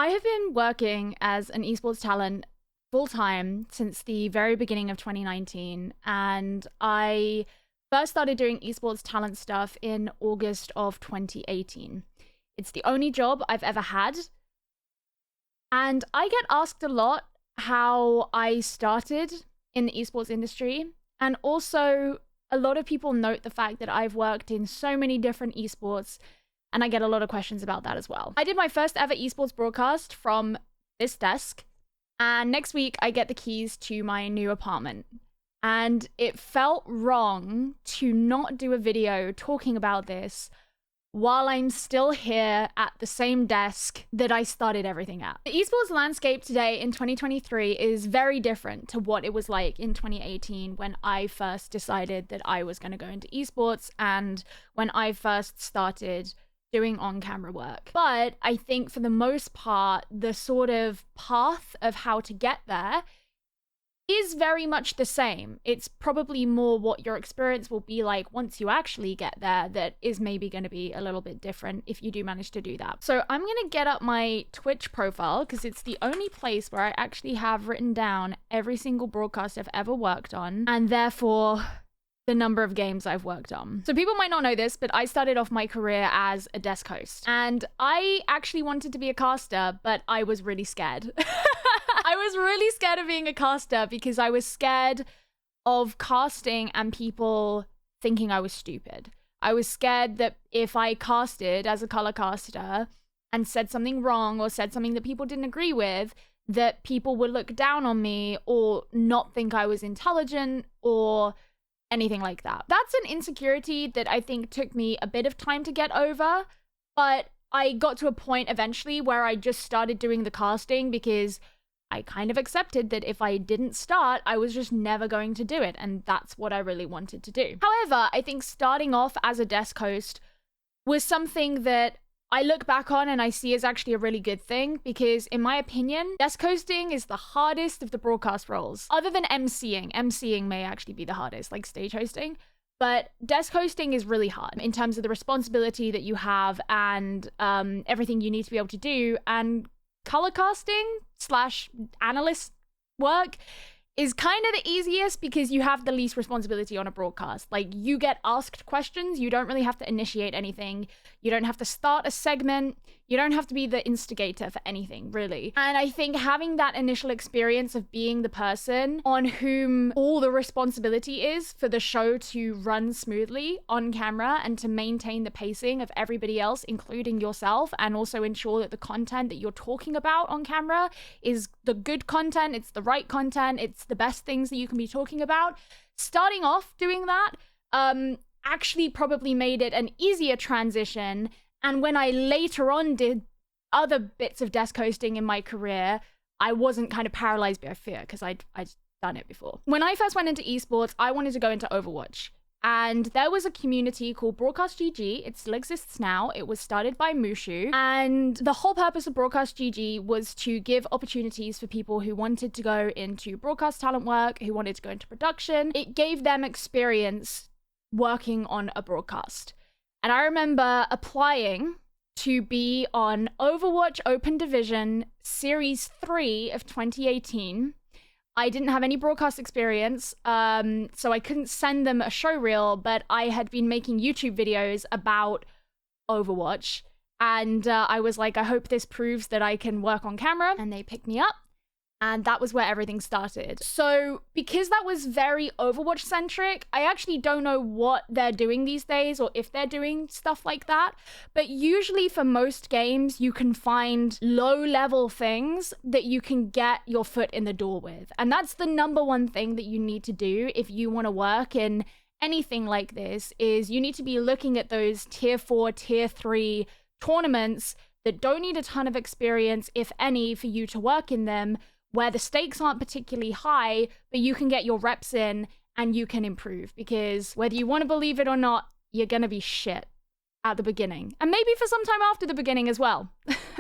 I have been working as an esports talent full-time since the very beginning of 2019, and I first started doing esports talent stuff in August of 2018. It's the only job I've ever had, and I get asked a lot how I started in the esports industry, and also a lot of people note the fact that I've worked in so many different esports, and I get a lot of questions about that as well. I did my first ever esports broadcast from this desk, and next week I get the keys to my new apartment. And it felt wrong to not do a video talking about this while I'm still here at the same desk that I started everything at. The esports landscape today in 2023 is very different to what it was like in 2018 when I first decided that I was going to go into esports and when I first started doing on-camera work. But I think for the most part, the sort of path of how to get there is very much the same. It's probably more what your experience will be like once you actually get there that is maybe going to be a little bit different if you do manage to do that. So I'm going to get up my Twitch profile because it's the only place where I actually have written down every single broadcast I've ever worked on, and therefore the number of games I've worked on. So people might not know this, but I started off my career as a desk host, and I actually wanted to be a caster, but I was really scared. I was really scared of being a caster because I was scared of casting and people thinking I was stupid. I was scared that if I casted as a color caster and said something wrong or said something that people didn't agree with, that people would look down on me or not think I was intelligent or anything like that. That's an insecurity that I think took me a bit of time to get over, but I got to a point eventually where I just started doing the casting because I kind of accepted that if I didn't start, I was just never going to do it, and that's what I really wanted to do. However, I think starting off as a desk host was something that I look back on and I see as actually a really good thing because, in my opinion, desk hosting is the hardest of the broadcast roles. Other than MCing. MCing may actually be the hardest, like stage hosting. But desk hosting is really hard in terms of the responsibility that you have and everything you need to be able to do. And color casting / analyst work is kind of the easiest because you have the least responsibility on a broadcast. Like, you get asked questions, you don't really have to initiate anything, you don't have to start a segment, you don't have to be the instigator for anything, really. And I think having that initial experience of being the person on whom all the responsibility is for the show to run smoothly on camera and to maintain the pacing of everybody else, including yourself, and also ensure that the content that you're talking about on camera is the good content, it's the right content, it's the best things that you can be talking about. Starting off doing that actually probably made it an easier transition. And when I later on did other bits of desk hosting in my career, I wasn't kind of paralyzed by fear because I'd done it before. When I first went into esports, I wanted to go into Overwatch. And there was a community called Broadcast GG. It still exists now. It was started by Mushu. And the whole purpose of Broadcast GG was to give opportunities for people who wanted to go into broadcast talent work, who wanted to go into production. It gave them experience working on a broadcast. And I remember applying to be on Overwatch Open Division Series 3 of 2018. I didn't have any broadcast experience, so I couldn't send them a showreel, but I had been making YouTube videos about Overwatch, and I was like, I hope this proves that I can work on camera, and they picked me up, and that was where everything started. So because that was very Overwatch centric, I actually don't know what they're doing these days or if they're doing stuff like that. But usually for most games, you can find low level things that you can get your foot in the door with. And that's the number one thing that you need to do if you want to work in anything like this, is you need to be looking at those tier 4, tier 3 tournaments that don't need a ton of experience, if any, for you to work in them, where the stakes aren't particularly high, but you can get your reps in and you can improve. Because whether you want to believe it or not, you're going to be shit at the beginning. And maybe for some time after the beginning as well.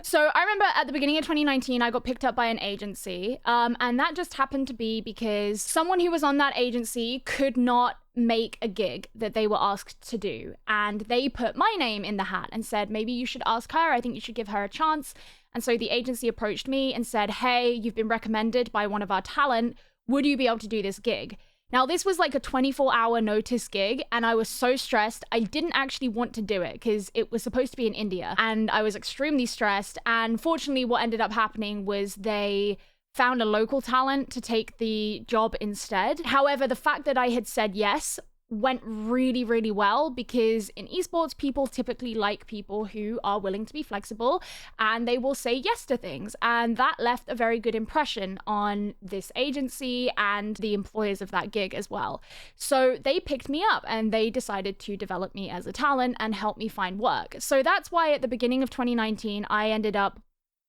So I remember at the beginning of 2019, I got picked up by an agency. And that just happened to be because someone who was on that agency could not make a gig that they were asked to do. And they put my name in the hat and said, maybe you should ask her. I think you should give her a chance. And so the agency approached me and said, hey, you've been recommended by one of our talent. Would you be able to do this gig? Now, this was like a 24-hour notice gig, and I was so stressed. I didn't actually want to do it because it was supposed to be in India, and I was extremely stressed. And fortunately, what ended up happening was they found a local talent to take the job instead. However, the fact that I had said yes went really, really well, because in esports, people typically like people who are willing to be flexible and they will say yes to things. And that left a very good impression on this agency and the employers of that gig as well. So they picked me up and they decided to develop me as a talent and help me find work. So that's why at the beginning of 2019, I ended up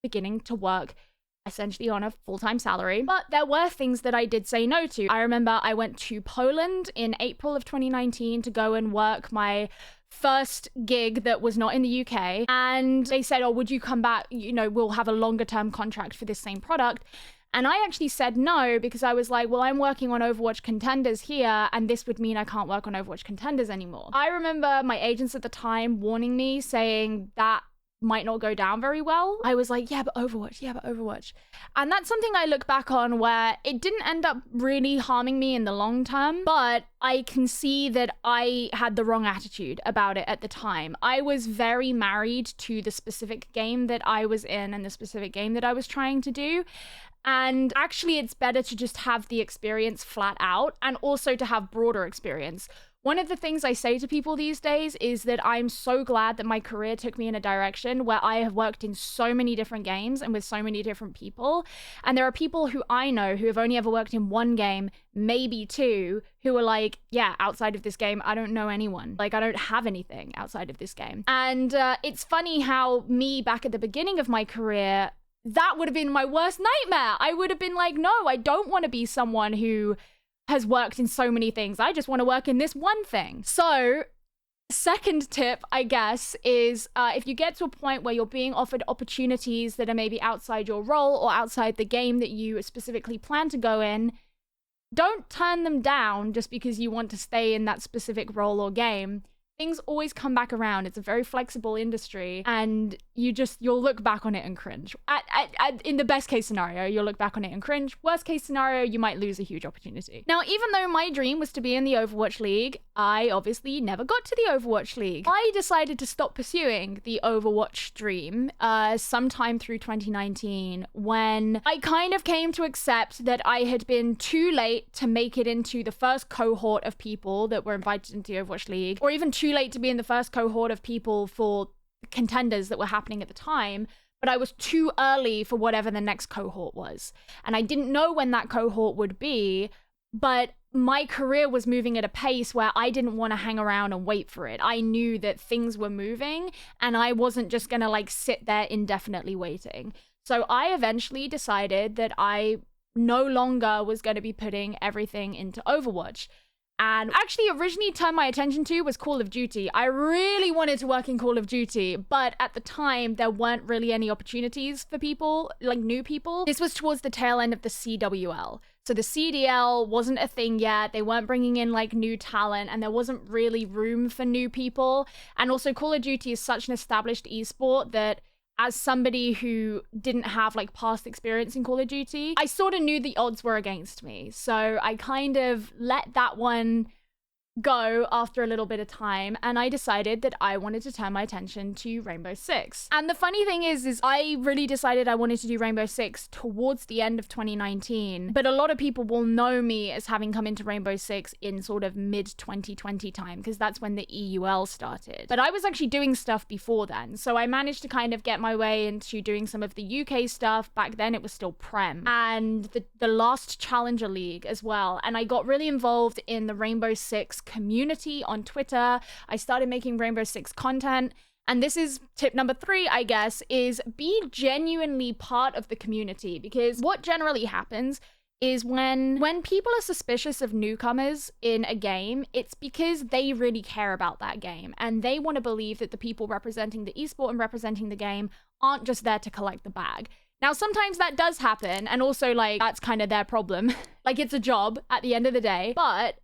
beginning to work essentially on a full-time salary. But there were things that I did say no to. I remember I went to Poland in April of 2019 to go and work my first gig that was not in the UK. And they said, oh, would you come back? You know, we'll have a longer term contract for this same product. And I actually said no, because I was like, well, I'm working on Overwatch Contenders here, and this would mean I can't work on Overwatch Contenders anymore. I remember my agents at the time warning me, saying that might not go down very well. I was like, yeah, but Overwatch. And that's something I look back on where it didn't end up really harming me in the long term, but I can see that I had the wrong attitude about it at the time. I was very married to the specific game that I was in and the specific game that I was trying to do. And actually, it's better to just have the experience flat out and also to have broader experience. One of the things I say to people these days is that I'm so glad that my career took me in a direction where I have worked in so many different games and with so many different people. And there are people who I know who have only ever worked in one game, maybe two, who are like, yeah, outside of this game, I don't know anyone. Like, I don't have anything outside of this game. And it's funny how me back at the beginning of my career, that would have been my worst nightmare. I would have been like, no, I don't want to be someone who has worked in so many things. I just want to work in this one thing. So, second tip, I guess, is if you get to a point where you're being offered opportunities that are maybe outside your role or outside the game that you specifically plan to go in, don't turn them down just because you want to stay in that specific role or game. Things always come back around. It's a very flexible industry, and you'll look back on it and cringe. In the best case scenario, you'll look back on it and cringe. Worst case scenario, you might lose a huge opportunity. Now, even though my dream was to be in the Overwatch League, I obviously never got to the Overwatch League. I decided to stop pursuing the Overwatch dream sometime through 2019, when I kind of came to accept that I had been too late to make it into the first cohort of people that were invited into the Overwatch League, or even too late to be in the first cohort of people for contenders that were happening at the time, but I was too early for whatever the next cohort was. And I didn't know when that cohort would be, but my career was moving at a pace where I didn't want to hang around and wait for it. I knew that things were moving and I wasn't just going to like sit there indefinitely waiting. So I eventually decided that I no longer was going to be putting everything into Overwatch. And actually originally turned my attention to was Call of Duty. I really wanted to work in Call of Duty, but at the time there weren't really any opportunities for people, like new people. This was towards the tail end of the CWL. So the CDL wasn't a thing yet. They weren't bringing in like new talent, and there wasn't really room for new people. And also Call of Duty is such an established esport that as somebody who didn't have like past experience in Call of Duty, I sort of knew the odds were against me. So I kind of let that one go after a little bit of time, and I decided that I wanted to turn my attention to Rainbow Six. And the funny thing is I really decided I wanted to do Rainbow Six towards the end of 2019, but a lot of people will know me as having come into Rainbow Six in sort of mid-2020 time, because that's when the EUL started. But I was actually doing stuff before then, so I managed to kind of get my way into doing some of the UK stuff. Back then it was still Prem, and the last Challenger League as well, and I got really involved in the Rainbow Six community on Twitter. I started making Rainbow Six content. And this is tip number 3, I guess, is be genuinely part of the community. Because what generally happens is when people are suspicious of newcomers in a game, it's because they really care about that game. And they want to believe that the people representing the esport and representing the game aren't just there to collect the bag. Now, sometimes that does happen. And also, like, that's kind of their problem. Like, it's a job at the end of the day. But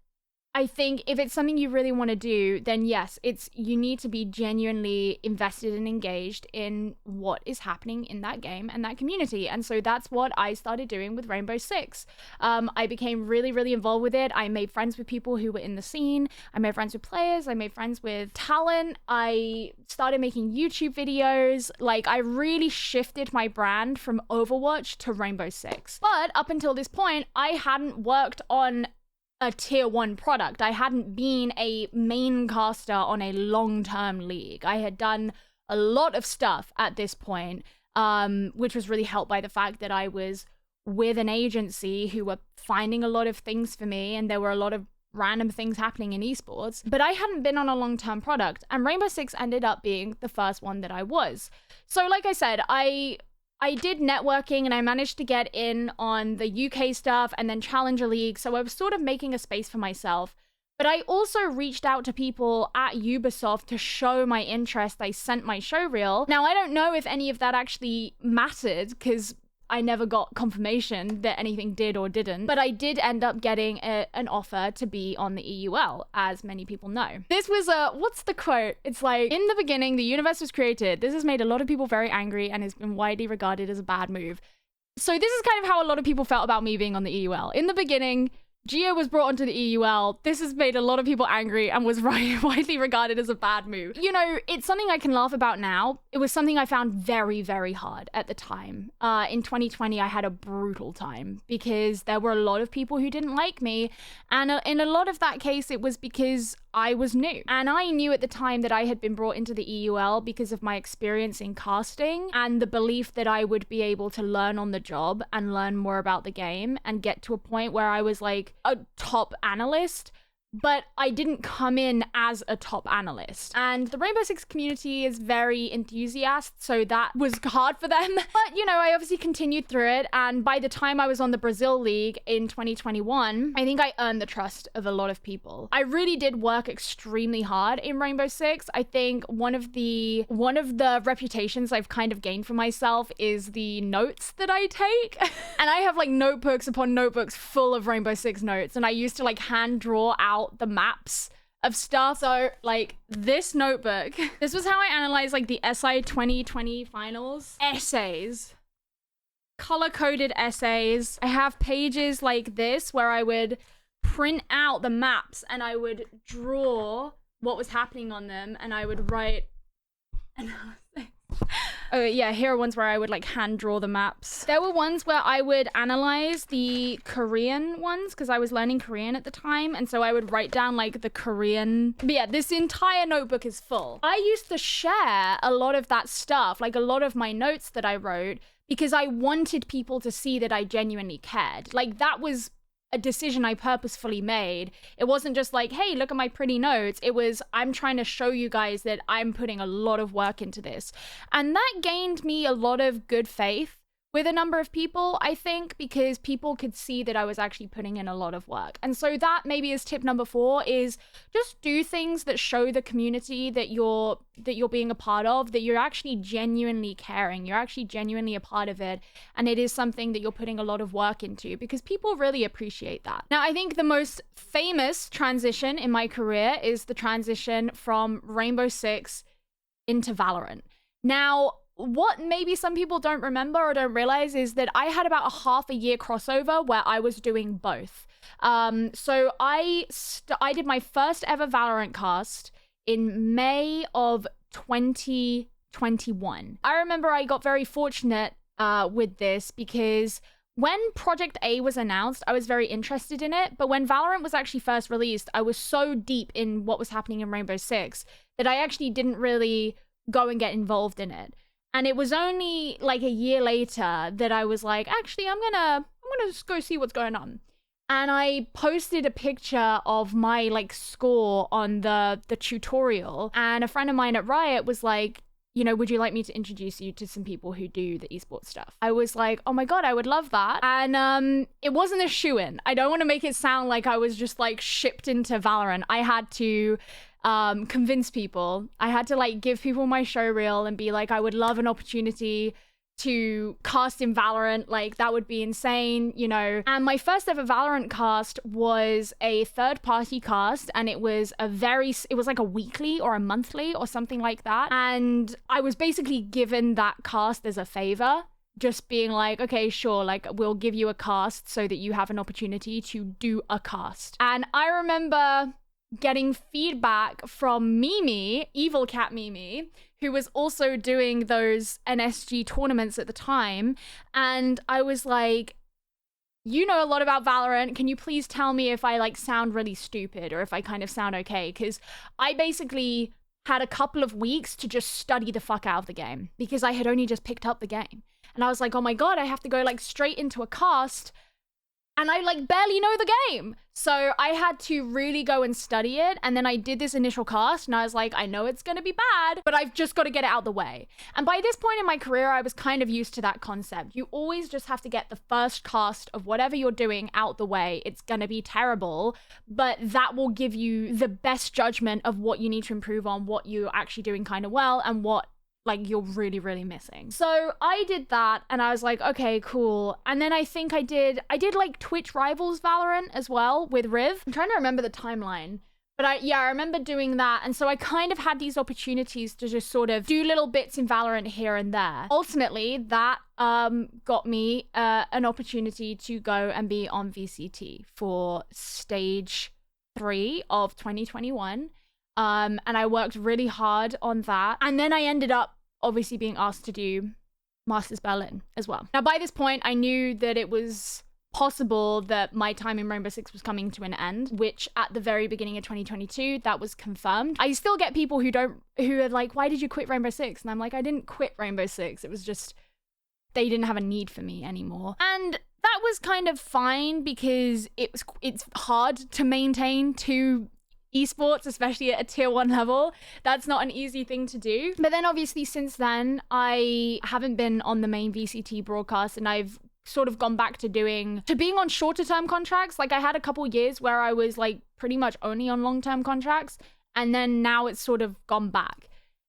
I think if it's something you really want to do, then yes, you need to be genuinely invested and engaged in what is happening in that game and that community. And so that's what I started doing with Rainbow Six. I became really, really involved with it. I made friends with people who were in the scene. I made friends with players. I made friends with talent. I started making YouTube videos. Like, I really shifted my brand from Overwatch to Rainbow Six. But up until this point, I hadn't worked on a tier 1 product. I hadn't been a main caster on a long-term league. I had done a lot of stuff at this point, which was really helped by the fact that I was with an agency who were finding a lot of things for me, and there were a lot of random things happening in esports, but I hadn't been on a long-term product, and Rainbow Six ended up being the first one that I was. So like I said, I did networking and I managed to get in on the UK stuff and then Challenger League, so I was sort of making a space for myself. But I also reached out to people at Ubisoft to show my interest. I sent my showreel. Now, I don't know if any of that actually mattered, because I never got confirmation that anything did or didn't, but I did end up getting an offer to be on the EUL, as many people know. This was what's the quote? It's like, in the beginning, the universe was created. This has made a lot of people very angry and has been widely regarded as a bad move. So this is kind of how a lot of people felt about me being on the EUL. In the beginning, Geo was brought onto the EUL. This has made a lot of people angry and was widely regarded as a bad move. You know, it's something I can laugh about now. It was something I found very, very hard at the time. In 2020, I had a brutal time because there were a lot of people who didn't like me. And in a lot of that case, it was because I was new. And I knew at the time that I had been brought into the EUL because of my experience in casting and the belief that I would be able to learn on the job and learn more about the game and get to a point where I was like a top analyst. But I didn't come in as a top analyst. And the Rainbow Six community is very enthusiastic, so that was hard for them. But, you know, I obviously continued through it. And by the time I was on the Brazil League in 2021, I think I earned the trust of a lot of people. I really did work extremely hard in Rainbow Six. I think one of the reputations I've kind of gained for myself is the notes that I take. And I have like notebooks upon notebooks full of Rainbow Six notes. And I used to like hand draw out the maps of stuff. So like this notebook, this was how I analyzed like the SI 2020 finals essays, color-coded essays. I have pages like this where I would print out the maps and I would draw what was happening on them and I would write analysis. Oh yeah, here are ones where I would like hand draw the maps. There were ones where I would analyze the Korean ones because I was learning Korean at the time, and so I would write down like the Korean. But yeah, this entire notebook is full. I used to share a lot of that stuff, like a lot of my notes that I wrote, because I wanted people to see that I genuinely cared. Like that was a decision I purposefully made. It wasn't just like, hey, look at my pretty notes. It was, I'm trying to show you guys that I'm putting a lot of work into this. And that gained me a lot of good faith with a number of people, I think, because people could see that I was actually putting in a lot of work. And so that maybe is tip number 4, is just do things that show the community that you're being a part of, that you're actually genuinely caring, you're actually genuinely a part of it, and it is something that you're putting a lot of work into, because people really appreciate that. Now, I think the most famous transition in my career is the transition from Rainbow Six into Valorant. Now, what maybe some people don't remember or don't realize is that I had about a half a year crossover where I was doing both. So I did my first ever Valorant cast in May of 2021. I remember I got very fortunate with this because when Project A was announced, I was very interested in it. But when Valorant was actually first released, I was so deep in what was happening in Rainbow Six that I actually didn't really go and get involved in it. And it was only like a year later that I was like, actually, I'm gonna just go see what's going on. And I posted a picture of my like score on the tutorial. And a friend of mine at Riot was like, you know, would you like me to introduce you to some people who do the esports stuff? I was like, oh my God, I would love that. And it wasn't a shoo-in. I don't want to make it sound like I was just like shipped into Valorant. I had to convince people. I had to like give people my show reel and be like, I would love an opportunity to cast in Valorant. Like, that would be insane, you know. And my first ever Valorant cast was a third-party cast, and it was like a weekly or a monthly or something like that. And I was basically given that cast as a favor, just being like, okay, sure, like, we'll give you a cast so that you have an opportunity to do a cast. And I remember getting feedback from Mimi, Evil Cat Mimi, who was also doing those NSG tournaments at the time. And I was like, you know a lot about Valorant. Can you please tell me if I like sound really stupid or if I kind of sound okay? Because I basically had a couple of weeks to just study the fuck out of the game because I had only just picked up the game. And I was like, oh my God, I have to go like straight into a cast. And I like barely know the game. So I had to really go and study it. And then I did this initial cast and I was like, I know it's going to be bad, but I've just got to get it out of the way. And by this point in my career, I was kind of used to that concept. You always just have to get the first cast of whatever you're doing out the way. It's going to be terrible, but that will give you the best judgment of what you need to improve on, what you're actually doing kind of well, and what like you're really, really missing. So I did that and I was like, okay, cool. And then I think I did like Twitch Rivals Valorant as well with Riv. I'm trying to remember the timeline, but I remember doing that. And so I kind of had these opportunities to just sort of do little bits in Valorant here and there. Ultimately, that got me an opportunity to go and be on VCT for stage 3 of 2021. And I worked really hard on that. And then I ended up obviously being asked to do Masters Berlin as well. Now, by this point, I knew that it was possible that my time in Rainbow Six was coming to an end, which at the very beginning of 2022, that was confirmed. I still get people who are like, why did you quit Rainbow Six? And I'm like, I didn't quit Rainbow Six. It was just, they didn't have a need for me anymore. And that was kind of fine because it's hard to maintain two esports, especially at a tier 1 level. That's not an easy thing to do. But then obviously since then, I haven't been on the main VCT broadcast and I've sort of gone back to being on shorter term contracts. Like I had a couple years where I was like pretty much only on long-term contracts, and then now it's sort of gone back.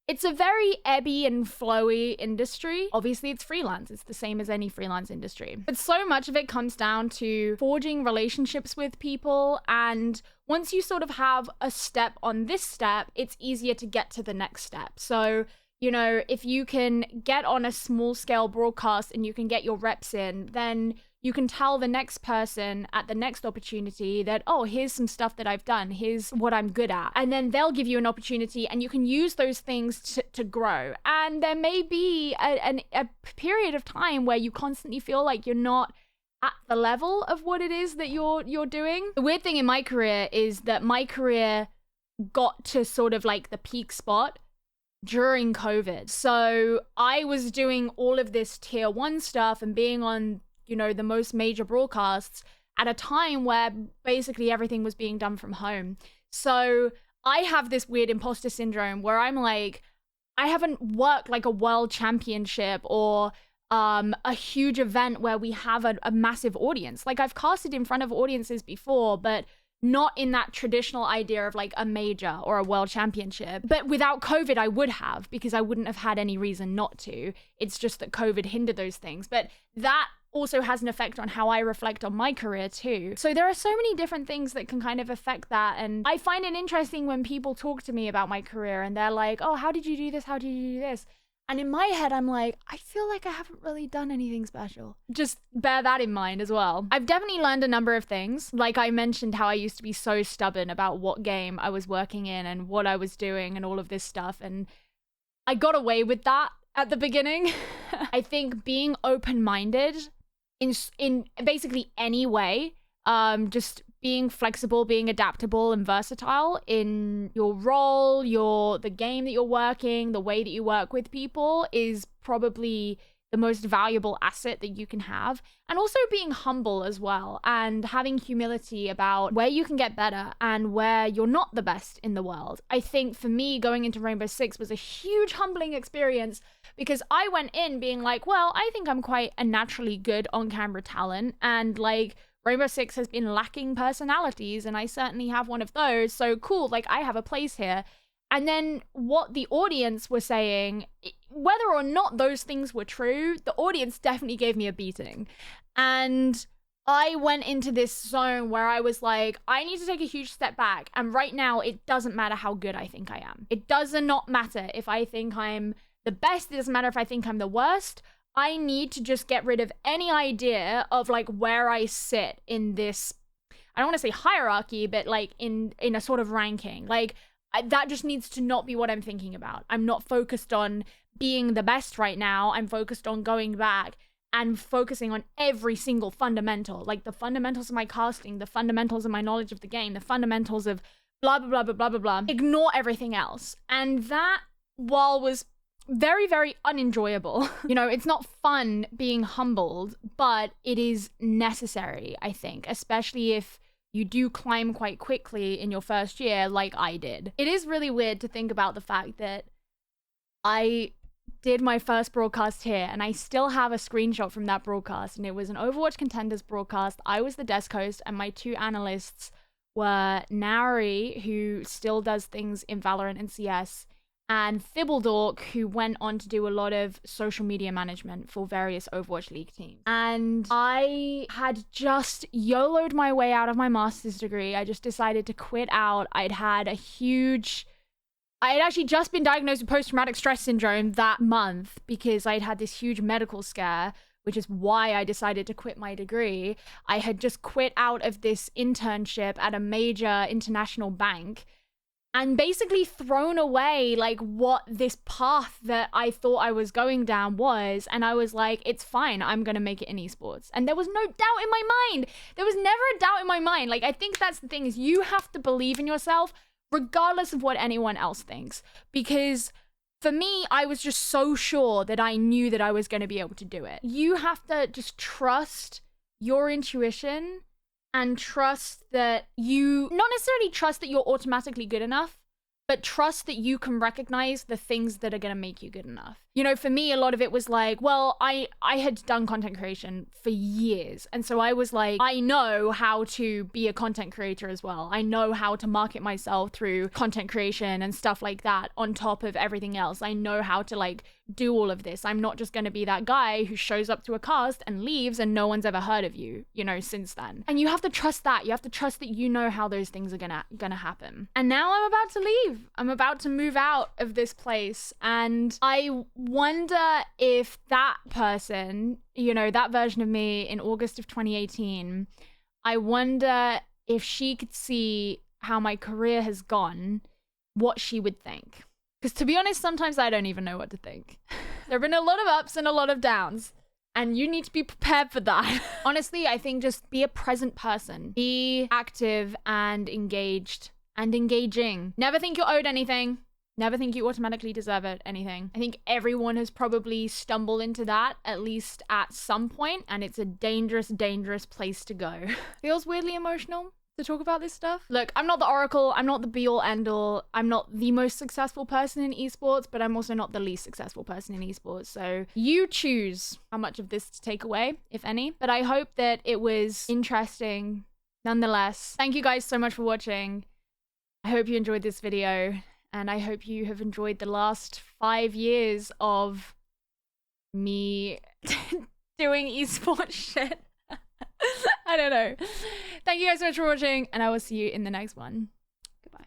It's a very ebby and flowy industry. Obviously, it's freelance. It's the same as any freelance industry. But so much of it comes down to forging relationships with people. And once you sort of have a step on this step, it's easier to get to the next step. So, you know, if you can get on a small scale broadcast and you can get your reps in, then you can tell the next person at the next opportunity that, oh, here's some stuff that I've done. Here's what I'm good at. And then they'll give you an opportunity and you can use those things to grow. And there may be a period of time where you constantly feel like you're not at the level of what it is that you're doing. The weird thing in my career is that my career got to sort of like the peak spot during COVID. So I was doing all of this tier 1 stuff and being on, you know, the most major broadcasts at a time where basically everything was being done from home. So I have this weird imposter syndrome where I'm like, I haven't worked like a world championship or a huge event where we have a massive audience. Like I've casted in front of audiences before, but not in that traditional idea of like a major or a world championship. But without COVID, I would have, because I wouldn't have had any reason not to. It's just that COVID hindered those things. But that also has an effect on how I reflect on my career too. So there are so many different things that can kind of affect that. And I find it interesting when people talk to me about my career and they're like, oh, how did you do this? How did you do this? And in my head, I'm like, I feel like I haven't really done anything special. Just bear that in mind as well. I've definitely learned a number of things. Like I mentioned how I used to be so stubborn about what game I was working in and what I was doing and all of this stuff. And I got away with that at the beginning. I think being open-minded in basically any way, just being flexible, being adaptable and versatile in your role, the game that you're working, the way that you work with people is probably the most valuable asset that you can have. And also being humble as well and having humility about where you can get better and where you're not the best in the world. I think for me, going into Rainbow Six was a huge humbling experience because I went in being like, well, I think I'm quite a naturally good on-camera talent, and like Rainbow Six has been lacking personalities and I certainly have one of those. So cool, like I have a place here. And then what the audience were saying, whether or not those things were true, the audience definitely gave me a beating. And I went into this zone where I was like, I need to take a huge step back. And right now, it doesn't matter how good I think I am. It does not matter if I think I'm the best. It doesn't matter if I think I'm the worst. I need to just get rid of any idea of like where I sit in this, I don't want to say hierarchy, but like in a sort of ranking. Like, that just needs to not be what I'm thinking about. I'm not focused on being the best right now. I'm focused on going back and focusing on every single fundamental, like the fundamentals of my casting, the fundamentals of my knowledge of the game, the fundamentals of blah, blah, blah, blah, blah, blah, blah. Ignore everything else. And that, while was very, very unenjoyable, you know, it's not fun being humbled, but it is necessary, I think, especially if you do climb quite quickly in your first year like I did. It is really weird to think about the fact that I did my first broadcast here and I still have a screenshot from that broadcast, and it was an Overwatch Contenders broadcast. I was the desk host and my two analysts were Nari, who still does things in Valorant and CS, and Thibbledork, who went on to do a lot of social media management for various Overwatch League teams. And I had just YOLO'd my way out of my master's degree. I just decided to quit out. I had actually just been diagnosed with post-traumatic stress syndrome that month because I'd had this huge medical scare, which is why I decided to quit my degree. I had just quit out of this internship at a major international bank and basically thrown away like what this path that I thought I was going down was. And I was like, it's fine, I'm gonna make it in esports. And there was no doubt in my mind. There was never a doubt in my mind. Like, I think that's the thing, is you have to believe in yourself regardless of what anyone else thinks. Because for me, I was just so sure that I knew that I was gonna be able to do it. You have to just trust your intuition and trust that not necessarily trust that you're automatically good enough, but trust that you can recognize the things that are going to make you good enough. You know, for me, a lot of it was like, well, I had done content creation for years. And so I was like, I know how to be a content creator as well. I know how to market myself through content creation and stuff like that on top of everything else. I know how to like do all of this. I'm not just going to be that guy who shows up to a cast and leaves and no one's ever heard of you, you know, since then. And you have to trust that. You have to trust that you know how those things are gonna happen. And now I'm about to leave. I'm about to move out of this place. And I wonder if that person, you know, that version of me in August of 2018, I wonder if she could see how my career has gone, what she would think. Because to be honest, sometimes I don't even know what to think. There have been a lot of ups and a lot of downs, and you need to be prepared for that. Honestly, I think just be a present person. Be active and engaged and engaging. Never think you're owed anything. Never think you automatically deserve anything. I think everyone has probably stumbled into that, at least at some point, and it's a dangerous, dangerous place to go. Feels weirdly emotional to talk about this stuff. Look, I'm not the oracle, I'm not the be-all end-all, I'm not the most successful person in esports, but I'm also not the least successful person in esports, so you choose how much of this to take away, if any. But I hope that it was interesting nonetheless. Thank you guys so much for watching. I hope you enjoyed this video, and I hope you have enjoyed the last 5 years of me doing esports shit. I don't know. Thank you guys so much for watching, and I will see you in the next one. Goodbye.